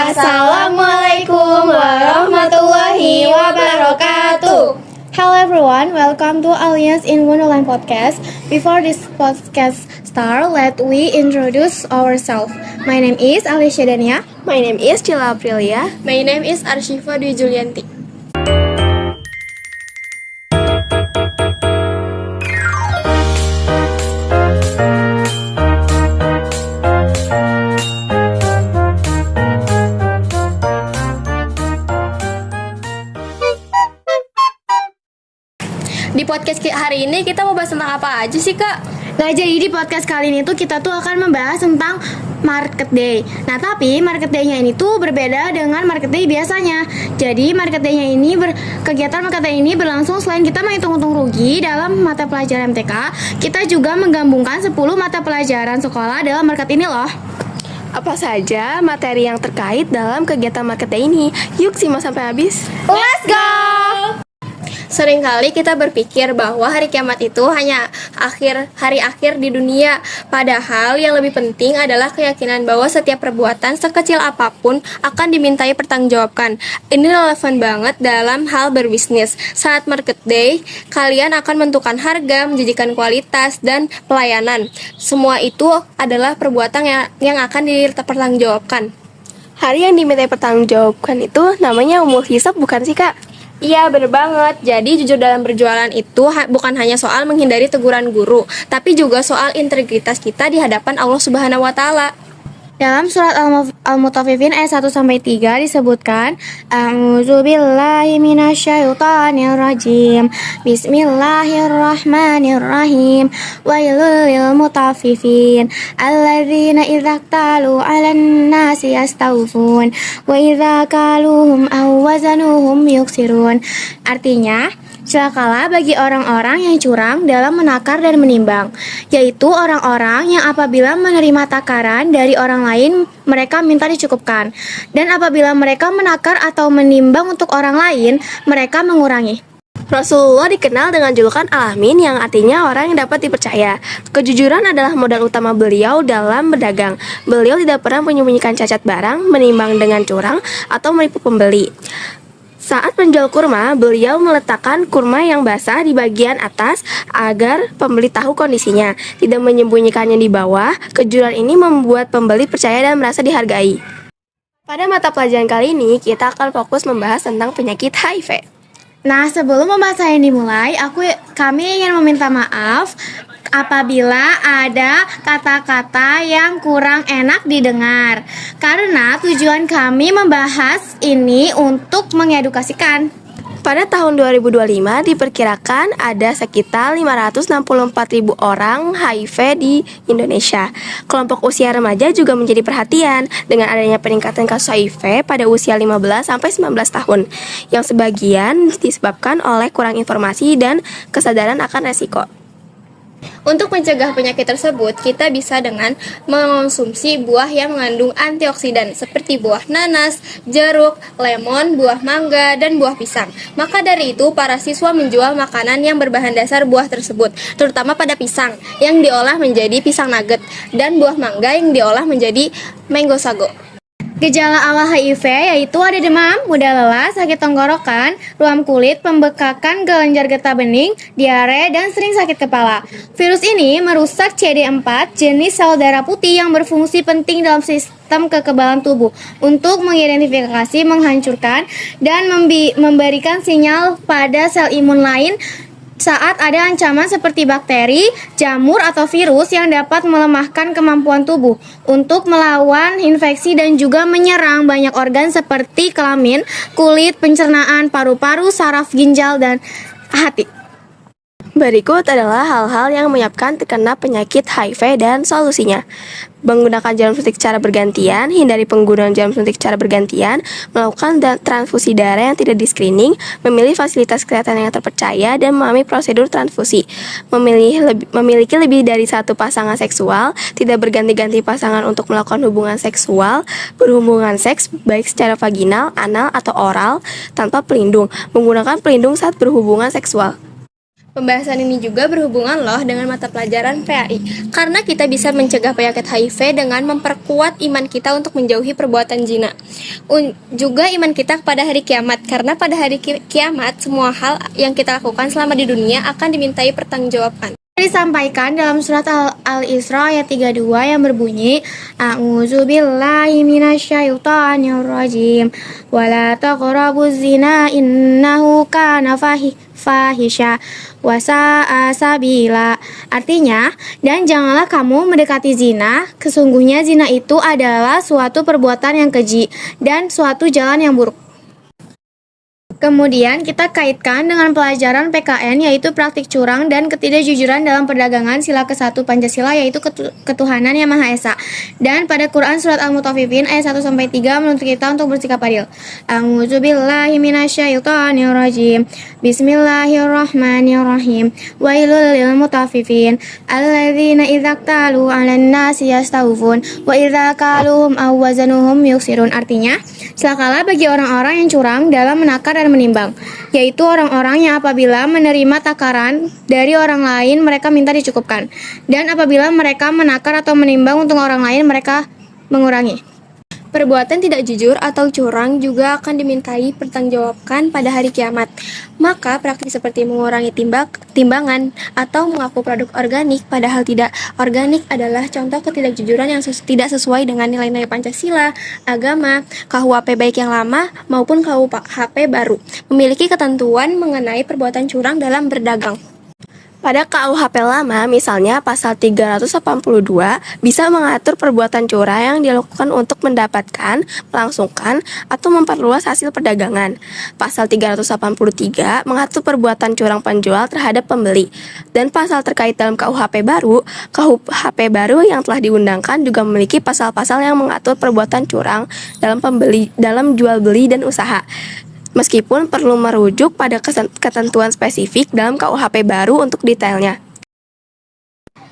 Assalamualaikum warahmatullahi wabarakatuh. Hello everyone, welcome to Alias in Wonderland podcast. Before this podcast start, let we introduce ourselves. My name is Alicia Dania. My name is Cila Aprilia. My name is Arshifa Dwi Julianti. Di podcast hari ini kita mau bahas tentang apa aja sih, Kak? Nah, jadi di podcast kali ini tuh kita tuh akan membahas tentang Market Day. Nah, tapi Market Day-nya ini tuh berbeda dengan Market Day biasanya. Jadi Market Day-nya ini kegiatan Market Day ini berlangsung selain kita menghitung untung rugi dalam mata pelajaran MTK, kita juga menggabungkan 10 mata pelajaran sekolah dalam market ini loh. Apa saja materi yang terkait dalam kegiatan Market Day ini? Yuk simak sampai habis. Let's go! Seringkali kita berpikir bahwa hari kiamat itu hanya hari akhir di dunia. Padahal yang lebih penting adalah keyakinan bahwa setiap perbuatan sekecil apapun akan dimintai pertanggungjawabkan. Ini relevan banget dalam hal berbisnis. Saat Market Day, kalian akan menentukan harga, menjanjikan kualitas, dan pelayanan. Semua itu adalah perbuatan yang akan dipertanggungjawabkan. Hari yang dimintai pertanggungjawabkan itu namanya umul hisab, bukan sih, Kak? Iya, bener banget. Jadi jujur dalam berjualan itu bukan hanya soal menghindari teguran guru, tapi juga soal integritas kita di hadapan Allah Subhanahu wa Ta'ala. Dalam surat Al-Mutaffifin ayat 1-3 disebutkan, A'udzubillahi minasyaitonirrajim. Bismillahirrahmanirrahim. Wailul lil mutaffifin alladzina idza talu 'alan nasi yastawfun wa idza kaluhum aw wazanuhum yuksirun. Artinya, celakalah bagi orang-orang yang curang dalam menakar dan menimbang, yaitu orang-orang yang apabila menerima takaran dari orang lain, mereka minta dicukupkan, dan apabila mereka menakar atau menimbang untuk orang lain, mereka mengurangi. Rasulullah dikenal dengan julukan Al-Amin yang artinya orang yang dapat dipercaya. Kejujuran adalah modal utama beliau dalam berdagang. Beliau tidak pernah menyembunyikan cacat barang, menimbang dengan curang, atau menipu pembeli. Saat menjual kurma, beliau meletakkan kurma yang basah di bagian atas agar pembeli tahu kondisinya, tidak menyembunyikannya di bawah. Kejujuran ini membuat pembeli percaya dan merasa dihargai. Pada mata pelajaran kali ini, kita akan fokus membahas tentang penyakit HIV. Nah, sebelum pembahasan dimulai, kami ingin meminta maaf apabila ada kata-kata yang kurang enak didengar, karena tujuan kami membahas ini untuk mengedukasikan. Pada tahun 2025 diperkirakan ada sekitar 564.000 orang HIV di Indonesia. Kelompok usia remaja juga menjadi perhatian dengan adanya peningkatan kasus HIV pada usia 15-19 tahun, yang sebagian disebabkan oleh kurang informasi dan kesadaran akan resiko. Untuk mencegah penyakit tersebut, kita bisa dengan mengonsumsi buah yang mengandung antioksidan seperti buah nanas, jeruk, lemon, buah mangga, dan buah pisang. Maka dari itu, para siswa menjual makanan yang berbahan dasar buah tersebut, terutama pada pisang yang diolah menjadi pisang nugget dan buah mangga yang diolah menjadi mango sago. Gejala awal HIV yaitu ada demam, mudah lelah, sakit tenggorokan, ruam kulit, pembekakan kelenjar getah bening, diare, dan sering sakit kepala. Virus ini merusak CD4, jenis sel darah putih yang berfungsi penting dalam sistem kekebalan tubuh untuk mengidentifikasi, menghancurkan, dan memberikan sinyal pada sel imun lain saat ada ancaman seperti bakteri, jamur, atau virus yang dapat melemahkan kemampuan tubuh untuk melawan infeksi dan juga menyerang banyak organ seperti kelamin, kulit, pencernaan, paru-paru, saraf, ginjal, dan hati. Berikut adalah hal-hal yang menyebabkan terkena penyakit HIV dan solusinya. Menggunakan jarum suntik secara bergantian, hindari penggunaan jarum suntik secara bergantian, melakukan transfusi darah yang tidak di-screening, memilih fasilitas kesehatan yang terpercaya, dan memahami prosedur transfusi. Memiliki lebih dari satu pasangan seksual, tidak berganti-ganti pasangan untuk melakukan hubungan seksual, berhubungan seks baik secara vaginal, anal, atau oral, tanpa pelindung, menggunakan pelindung saat berhubungan seksual. Pembahasan ini juga berhubungan loh dengan mata pelajaran PAI, karena kita bisa mencegah penyakit HIV dengan memperkuat iman kita untuk menjauhi perbuatan zina. Juga iman kita kepada hari kiamat, karena pada hari kiamat semua hal yang kita lakukan selama di dunia akan dimintai pertanggungjawaban. Disampaikan dalam surat Al-Isra ayat 32 yang berbunyi A'udzubillahi minasyaitonir rajim wala taqrabuz zina innahu kana fahisha wa sa'a sabila. Artinya, dan janganlah kamu mendekati zina, kesungguhnya zina itu adalah suatu perbuatan yang keji dan suatu jalan yang buruk. Kemudian kita kaitkan dengan pelajaran PKN yaitu praktik curang dan ketidakjujuran dalam perdagangan sila ke-1 Pancasila yaitu ketuhanan yang Maha Esa. Dan pada Quran surat Al-Mutaffifin ayat 1-3 menuntut kita untuk bersikap adil. A'udzubillahi minasyaitonir rajim. Bismillahirrahmanirrahim. Wailul lil mutaffifin alladzina idza qtalu 'alan nasi yastawfun wa idza qaluhum aw wazanuhum yuksirun. Artinya, celakalah bagi orang-orang yang curang dalam menakar dan menimbang, yaitu orang-orang yang apabila menerima takaran dari orang lain mereka minta dicukupkan, dan apabila mereka menakar atau menimbang untuk orang lain mereka mengurangi. Perbuatan tidak jujur atau curang juga akan dimintai pertanggungjawabkan pada hari kiamat. Maka praktik seperti mengurangi timbangan atau mengaku produk organik padahal tidak organik adalah contoh ketidakjujuran yang tidak sesuai dengan nilai-nilai Pancasila, agama, KUHP baik yang lama maupun KUHP baru. Memiliki ketentuan mengenai perbuatan curang dalam berdagang. Pada KUHP lama, misalnya pasal 382 bisa mengatur perbuatan curang yang dilakukan untuk mendapatkan, melangsungkan, atau memperluas hasil perdagangan. Pasal 383 mengatur perbuatan curang penjual terhadap pembeli. Dan pasal terkait dalam KUHP baru yang telah diundangkan juga memiliki pasal-pasal yang mengatur perbuatan curang dalam jual beli dan usaha. Meskipun perlu merujuk pada ketentuan spesifik dalam KUHP baru untuk detailnya.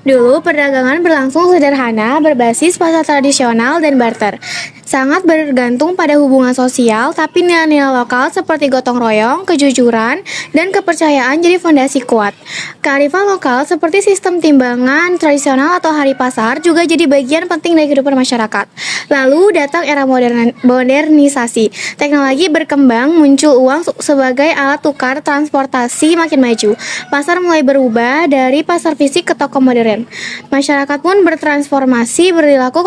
Dulu perdagangan berlangsung sederhana, berbasis pasar tradisional dan barter. Sangat bergantung pada hubungan sosial, tapi nilai-nilai lokal seperti gotong royong, kejujuran, dan kepercayaan jadi fondasi kuat. Kearifan lokal seperti sistem timbangan tradisional atau hari pasar juga jadi bagian penting dari kehidupan masyarakat. Lalu datang era modernisasi. Teknologi berkembang, muncul uang sebagai alat tukar, transportasi makin maju. Pasar mulai berubah dari pasar fisik ke toko modern. Masyarakat pun bertransformasi, berlaku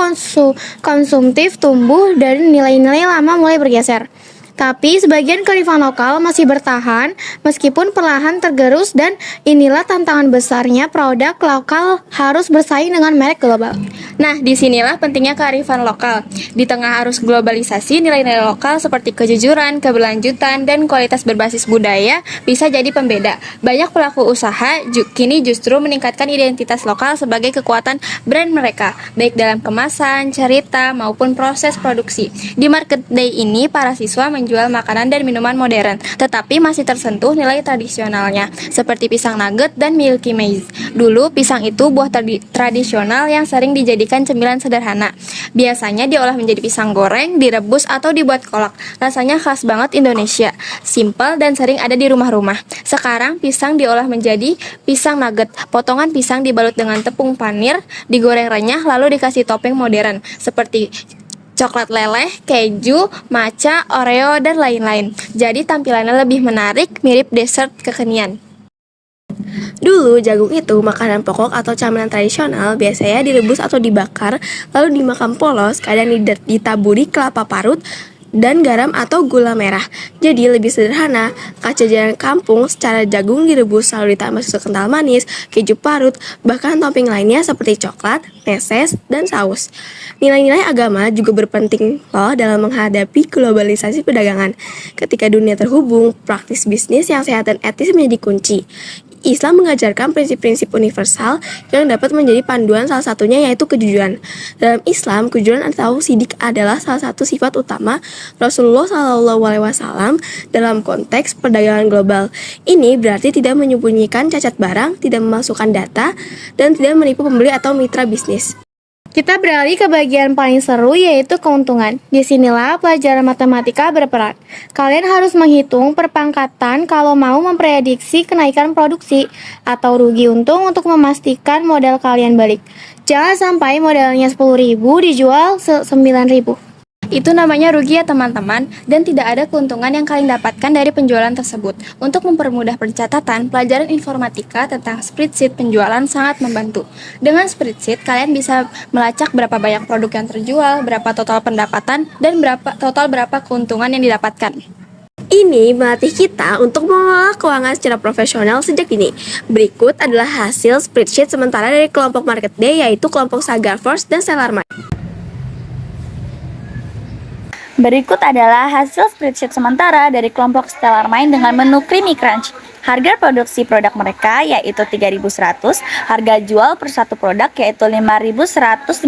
konsumtif, tumbuh, dan nilai-nilai lama mulai bergeser. Tapi sebagian kearifan lokal masih bertahan meskipun perlahan tergerus, dan inilah tantangan besarnya produk lokal harus bersaing dengan merek global. Nah, disinilah pentingnya kearifan lokal. Di tengah arus globalisasi, nilai-nilai lokal seperti kejujuran, keberlanjutan, dan kualitas berbasis budaya bisa jadi pembeda. Banyak pelaku usaha kini justru meningkatkan identitas lokal sebagai kekuatan brand mereka, baik dalam kemasan, cerita, maupun proses produksi. Di Market Day ini, para siswa menjual makanan dan minuman modern, tetapi masih tersentuh nilai tradisionalnya, seperti pisang nugget dan Milky Maze. Dulu, pisang itu buah tradisional yang sering dijadikan cemilan sederhana. Biasanya diolah menjadi pisang goreng, direbus, atau dibuat kolak. Rasanya khas banget Indonesia, simpel dan sering ada di rumah-rumah. Sekarang, pisang diolah menjadi pisang nugget. Potongan pisang dibalut dengan tepung panir, digoreng renyah, lalu dikasih topping modern, seperti coklat leleh, keju, matcha, oreo, dan lain-lain. Jadi tampilannya lebih menarik, mirip dessert kekinian. Dulu, jagung itu makanan pokok atau camilan tradisional, biasanya direbus atau dibakar, lalu dimakan polos, kadang ditaburi kelapa parut dan garam atau gula merah. Jadi lebih sederhana, jajanan kampung secara jagung direbus lalu ditambah susu kental manis, keju parut, bahkan topping lainnya seperti coklat, meses, dan saus. Nilai-nilai agama juga berpenting loh dalam menghadapi globalisasi perdagangan. Ketika dunia terhubung, praktis bisnis yang sehat dan etis menjadi kunci. Islam mengajarkan prinsip-prinsip universal yang dapat menjadi panduan, salah satunya yaitu kejujuran. Dalam Islam, kejujuran atau sidik adalah salah satu sifat utama Rasulullah SAW dalam konteks perdagangan global. Ini berarti tidak menyembunyikan cacat barang, tidak memasukkan data, dan tidak menipu pembeli atau mitra bisnis. Kita beralih ke bagian paling seru, yaitu keuntungan. Disinilah pelajaran matematika berperan. Kalian harus menghitung perpangkatan kalau mau memprediksi kenaikan produksi atau rugi untung untuk memastikan modal kalian balik. Jangan sampai modalnya 10.000 dijual 9.000. Itu namanya rugi ya teman-teman, dan tidak ada keuntungan yang kalian dapatkan dari penjualan tersebut. Untuk mempermudah pencatatan, pelajaran informatika tentang spreadsheet penjualan sangat membantu. Dengan spreadsheet, kalian bisa melacak berapa banyak produk yang terjual, berapa total pendapatan, dan berapa keuntungan yang didapatkan. Ini melatih kita untuk mengelola keuangan secara profesional sejak dini. Berikut adalah hasil spreadsheet sementara dari kelompok Market Day, yaitu kelompok Saga Force dan Stellar Mind. Berikut adalah hasil spreadsheet sementara dari kelompok Stellar Mind dengan menu Creamy Crunch. Harga produksi produk mereka yaitu Rp3.100, harga jual per satu produk yaitu Rp5.115,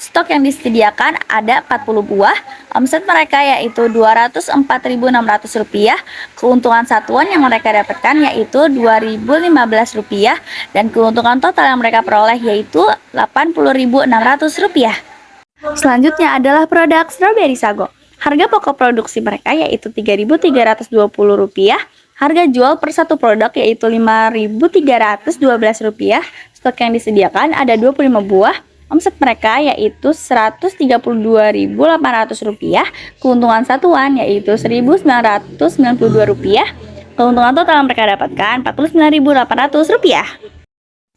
stok yang disediakan ada 40 buah, omset mereka yaitu Rp204.600, keuntungan satuan yang mereka dapatkan yaitu Rp2.015, dan keuntungan total yang mereka peroleh yaitu Rp80.600. Selanjutnya adalah produk Strawberry Sago. Harga pokok produksi mereka yaitu Rp3.320, harga jual per satu produk yaitu Rp5.312, stok yang disediakan ada 25 buah, omset mereka yaitu Rp132.800, keuntungan satuan yaitu Rp1.992, keuntungan total yang mereka dapatkan Rp49.800.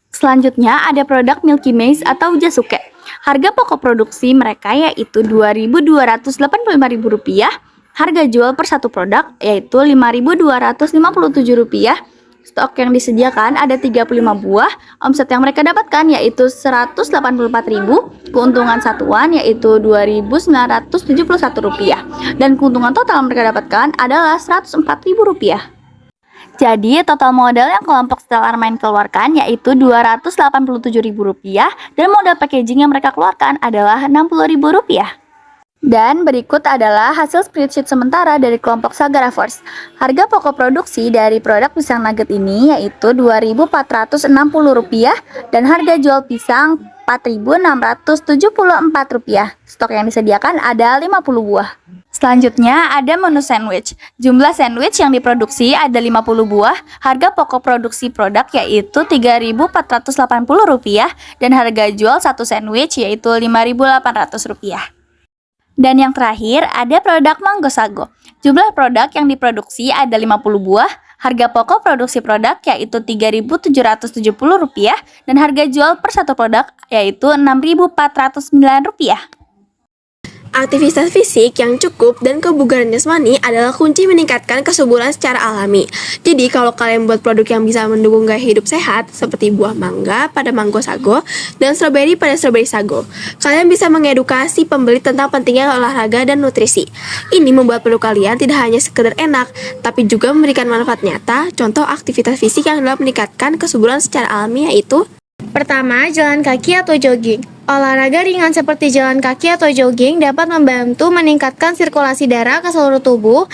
Selanjutnya ada produk Milky Maze atau Jasuke. Harga pokok produksi mereka yaitu Rp2.285, harga jual per satu produk yaitu Rp5.257, stok yang disediakan ada 35 buah, omset yang mereka dapatkan yaitu Rp184.000, keuntungan satuan yaitu Rp2.971, dan keuntungan total yang mereka dapatkan adalah Rp104.000. Jadi total modal yang kelompok Stellar Mind keluarkan yaitu Rp287.000, dan modal packaging yang mereka keluarkan adalah Rp60.000. Dan berikut adalah hasil spreadsheet sementara dari kelompok Sagara Force. Harga pokok produksi dari produk pisang nugget ini yaitu Rp2.460, dan harga jual pisang Rp4.674. Stok yang disediakan ada 50 buah. Selanjutnya ada menu sandwich. Jumlah sandwich yang diproduksi ada 50 buah. Harga pokok produksi produk yaitu Rp3.480, dan harga jual satu sandwich yaitu Rp5.800. Dan yang terakhir ada produk Mango Sago. Jumlah produk yang diproduksi ada 50 buah. Harga pokok produksi produk yaitu Rp3.770, dan harga jual per satu produk yaitu Rp6.409. Aktivitas fisik yang cukup dan kebugaran jasmani adalah kunci meningkatkan kesuburan secara alami. Jadi kalau kalian buat produk yang bisa mendukung gaya hidup sehat seperti buah mangga pada Mango Sago dan strawberry pada Strawberry Sago, kalian bisa mengedukasi pembeli tentang pentingnya olahraga dan nutrisi. Ini membuat produk kalian tidak hanya sekedar enak, tapi juga memberikan manfaat nyata. Contoh aktivitas fisik yang dapat meningkatkan kesuburan secara alami yaitu: Pertama, jalan kaki atau jogging. Olahraga ringan seperti jalan kaki atau jogging dapat membantu meningkatkan sirkulasi darah ke seluruh tubuh,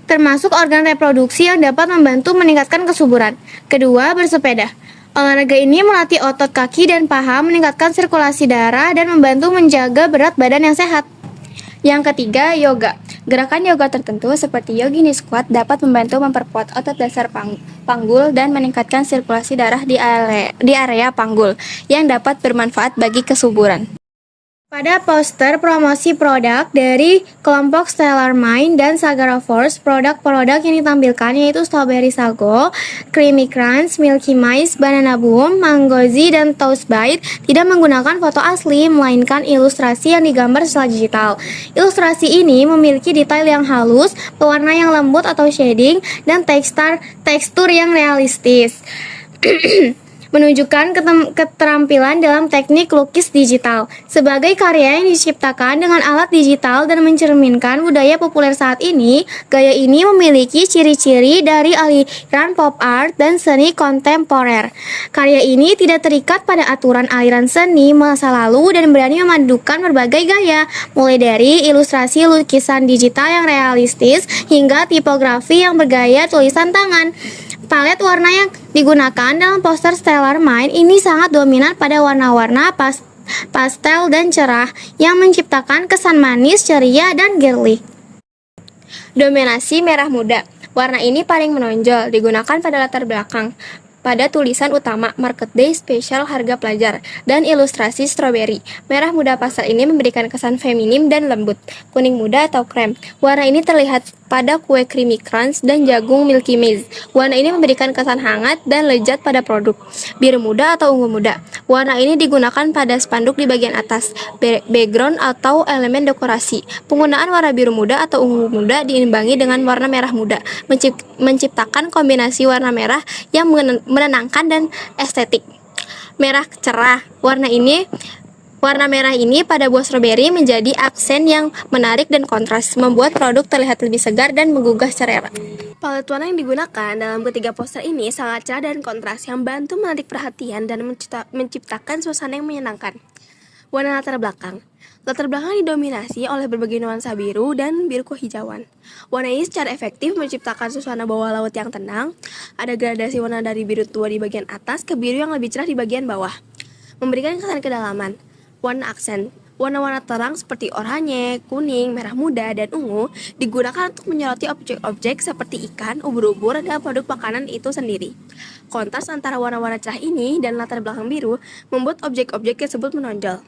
termasuk organ reproduksi yang dapat membantu meningkatkan kesuburan. Kedua, bersepeda. Olahraga ini melatih otot kaki dan paha, meningkatkan sirkulasi darah, dan membantu menjaga berat badan yang sehat. Yang ketiga, yoga. Gerakan yoga tertentu seperti yogini squat dapat membantu memperkuat otot dasar panggul dan meningkatkan sirkulasi darah di area panggul yang dapat bermanfaat bagi kesuburan. Pada poster promosi produk dari kelompok Stellar Mind dan Sagara Force, produk-produk yang ditampilkan yaitu Strawberry Sago, Creamy Crunch, Milky Maze, Banana Boom, Mangozi, dan Toast Bite tidak menggunakan foto asli, melainkan ilustrasi yang digambar secara digital. Ilustrasi ini memiliki detail yang halus, pewarna yang lembut atau shading, dan tekstur yang realistis. Menunjukkan keterampilan dalam teknik lukis digital. Sebagai karya yang diciptakan dengan alat digital dan mencerminkan budaya populer saat ini, gaya ini memiliki ciri-ciri dari aliran pop art dan seni kontemporer. Karya ini tidak terikat pada aturan aliran seni masa lalu dan berani memadukan berbagai gaya, mulai dari ilustrasi lukisan digital yang realistis hingga tipografi yang bergaya tulisan tangan. Palet warna yang digunakan dalam poster Stellar Mind ini sangat dominan pada warna-warna pastel, dan cerah yang menciptakan kesan manis, ceria, dan girly. Dominasi merah muda. Warna ini paling menonjol, digunakan pada latar belakang. Pada tulisan utama Market Day Special harga pelajar dan ilustrasi stroberi. Merah muda pastel ini memberikan kesan feminim dan lembut. Kuning muda atau krem. Warna ini terlihat pada kue creamy crunch dan jagung Milky Maze. Warna ini memberikan kesan hangat dan lezat pada produk. Biru muda atau ungu muda. Warna ini digunakan pada spanduk di bagian atas, background atau elemen dekorasi. Penggunaan warna biru muda atau ungu muda diimbangi dengan warna merah muda, menciptakan kombinasi warna merah yang menenangkan dan estetik. Merah cerah. Warna merah ini pada buah stroberi menjadi aksen yang menarik dan kontras, membuat produk terlihat lebih segar dan menggugah selera. Palet warna yang digunakan dalam ketiga poster ini sangat cerah dan kontras yang bantu menarik perhatian dan menciptakan suasana yang menyenangkan. Warna latar belakang. Latar belakang didominasi oleh berbagai nuansa biru dan biru kehijauan. Warna ini secara efektif menciptakan suasana bawah laut yang tenang. Ada gradasi warna dari biru tua di bagian atas ke biru yang lebih cerah di bagian bawah, memberikan kesan kedalaman. Warna aksen. Warna-warna terang seperti oranye, kuning, merah muda, dan ungu digunakan untuk menyoroti objek-objek seperti ikan, ubur-ubur, dan produk makanan itu sendiri. Kontras antara warna-warna cerah ini dan latar belakang biru membuat objek-objek tersebut menonjol.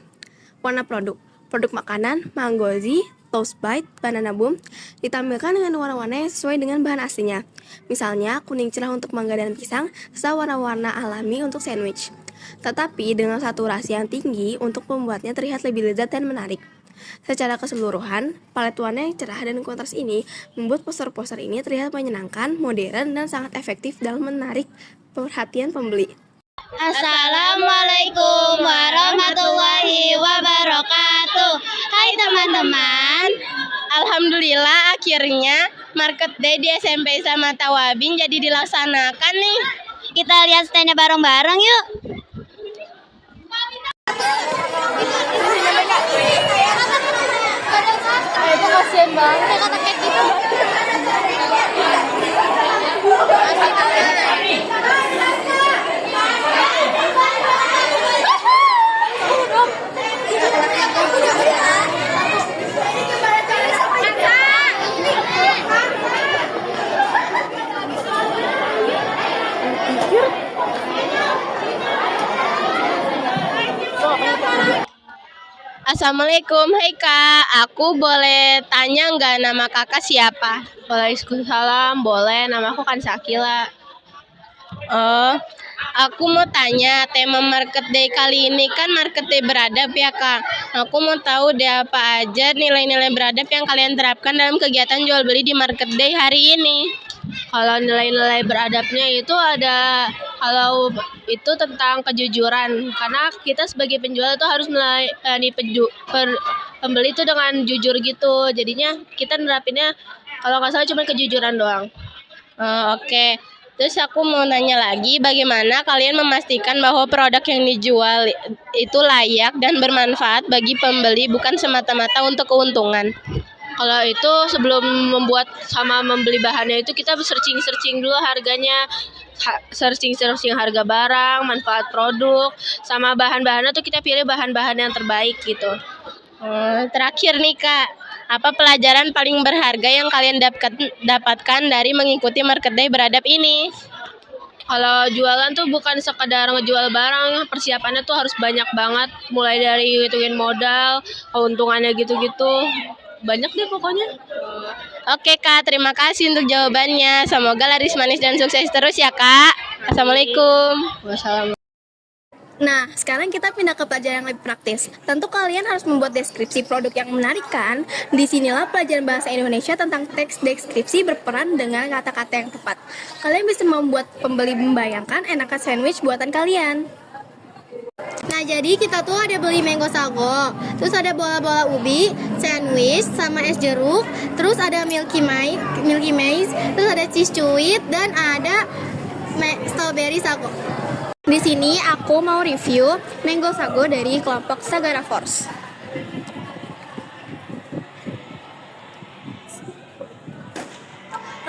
Warna produk. Produk makanan, Mangozi, Toast Bite, Banana Boom ditampilkan dengan warna-warna yang sesuai dengan bahan aslinya. Misalnya, kuning cerah untuk mangga dan pisang, serta warna-warna alami untuk sandwich. Tetapi dengan saturasi yang tinggi untuk membuatnya terlihat lebih lezat dan menarik. Secara keseluruhan, palet warna yang cerah dan kontras ini membuat poster-poster ini terlihat menyenangkan, modern, dan sangat efektif dalam menarik perhatian pembeli. Assalamualaikum warahmatullahi wabarakatuh. Hai teman-teman. Alhamdulillah akhirnya Market Day di SMP sama Tawabin jadi dilaksanakan nih. Kita lihat standnya bareng-bareng yuk. Kasian banget kata kayak gitu. Assalamualaikum, hai kak, aku boleh tanya nggak nama kakak siapa? Waalaikumsalam, boleh, nama aku kan Sakila. Oh, aku mau tanya, tema Market Day kali ini kan Market Day beradab ya kak. Aku mau tahu deh apa aja nilai-nilai beradab yang kalian terapkan dalam kegiatan jual beli di Market Day hari ini. Kalau nilai-nilai beradabnya itu kalau itu tentang kejujuran, karena kita sebagai penjual itu harus melayani pembeli itu dengan jujur gitu. Jadinya kita nerapinnya kalau nggak salah cuma kejujuran doang. Oke. Terus aku mau nanya lagi, bagaimana kalian memastikan bahwa produk yang dijual itu layak dan bermanfaat bagi pembeli, bukan semata-mata untuk keuntungan? Kalau itu sebelum membuat sama membeli bahannya itu kita searching dulu harganya, searching harga barang, manfaat produk, sama bahan-bahannya tuh kita pilih bahan-bahan yang terbaik gitu. Terakhir nih kak, apa pelajaran paling berharga yang kalian dapatkan dari mengikuti Market Day beradab ini? Kalau jualan tuh bukan sekadar ngejual barang, persiapannya tuh harus banyak banget, mulai dari hitungin modal, keuntungannya gitu-gitu. Banyak deh pokoknya. Oke kak, terima kasih untuk jawabannya. Semoga laris manis dan sukses terus ya kak. Assalamualaikum. Wassalamualaikum. Nah, sekarang kita pindah ke pelajaran yang lebih praktis. Tentu kalian harus membuat deskripsi produk yang menarik kan? Disinilah pelajaran bahasa Indonesia tentang teks deskripsi berperan dengan kata-kata yang tepat. Kalian bisa membuat pembeli membayangkan enakan sandwich buatan kalian. Nah, jadi kita tuh ada beli mango sago, terus ada bola-bola ubi, sandwich, sama es jeruk, terus ada Milky Maze, terus ada cheese cuit, dan ada strawberry sago. Di sini aku mau review mango sago dari kelompok Sagara Force.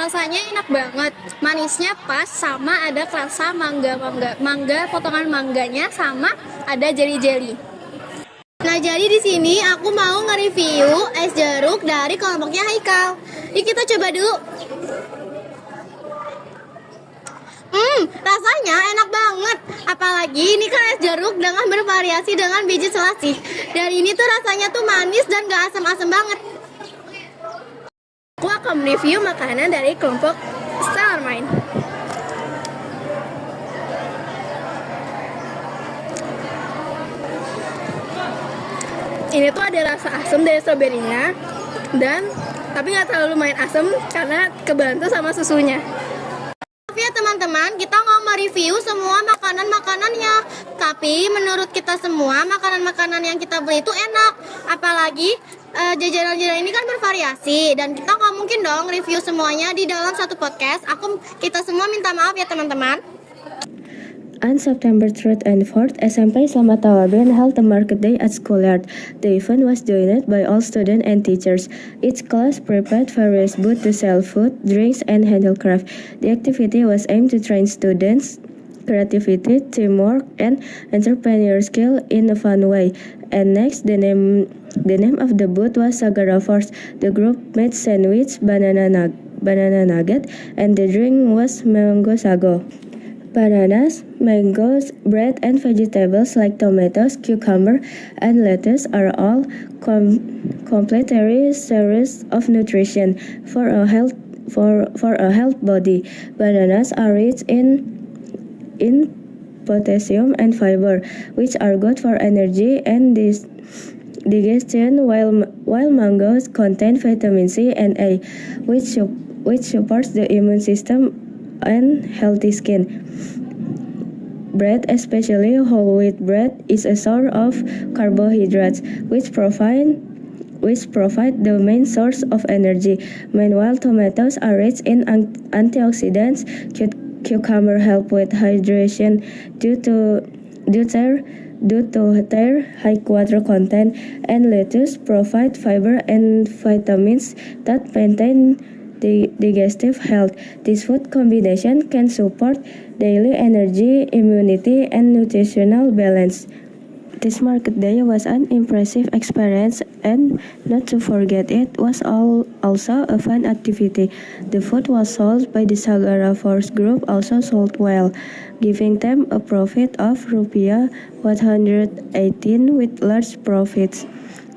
Rasanya enak banget, manisnya pas, sama ada rasa mangga, potongan mangganya, sama ada jelly-jelly. Nah, jadi di sini aku mau nge-review es jeruk dari kelompoknya Haikal. Yuk kita coba dulu. Rasanya enak banget. Apalagi ini kan es jeruk dengan bervariasi dengan biji selasih. Dan ini tuh rasanya tuh manis dan gak asam-asam banget. Aku akan mereview makanan dari kelompok Stellar Mind. Ini tuh ada rasa asam dari stroberinya dan tapi nggak terlalu lumayan asam karena kebantu sama susunya. Maaf ya teman-teman, kita nggak mereview semua makanan-makanannya. Tapi menurut kita semua makanan-makanan yang kita beli itu enak. Apalagi jajanan-jajanan ini kan bervariasi dan kita nggak mungkin dong review semuanya di dalam satu podcast. Kita semua minta maaf ya teman-teman. On September 3rd and 4th, SMP Slamet Tawaben held a market day at schoolyard. The event was joined by all students and teachers. Each class prepared various booths to sell food, drinks, and handicraft. The activity was aimed to train students' creativity, teamwork, and entrepreneurial skill in a fun way. And next, the name of the booth was Sagara Force. The group made sandwich, banana nugget, and the drink was mango sago. Bananas, mangoes, bread, and vegetables like tomatoes, cucumber, and lettuce are all complementary sources of nutrition for a health body. Bananas are rich in potassium and fiber, which are good for energy and digestion, while mangoes contain vitamin C and A, which supports the immune system and healthy skin. Bread, especially whole wheat bread, is a source of carbohydrates, which provide the main source of energy. Meanwhile, tomatoes are rich in antioxidants. Cucumber help with hydration due to their high water content, and lettuce provide fiber and vitamins that maintain the digestive health. This food combination can support daily energy, immunity, and nutritional balance. This market day was an impressive experience, and not to forget, it was also a fun activity. The food was sold by the Sagara Force Group also sold well, giving them a profit of Rupiah 118 with large profits.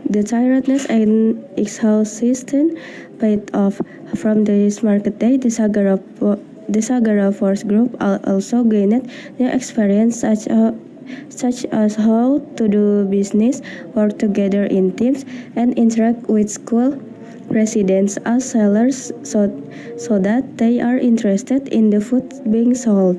The tiredness and exhaustion paid off. From this market day, the Sagara Force Group also gained new experience such as how to do business, work together in teams, and interact with school residents as sellers so that they are interested in the food being sold.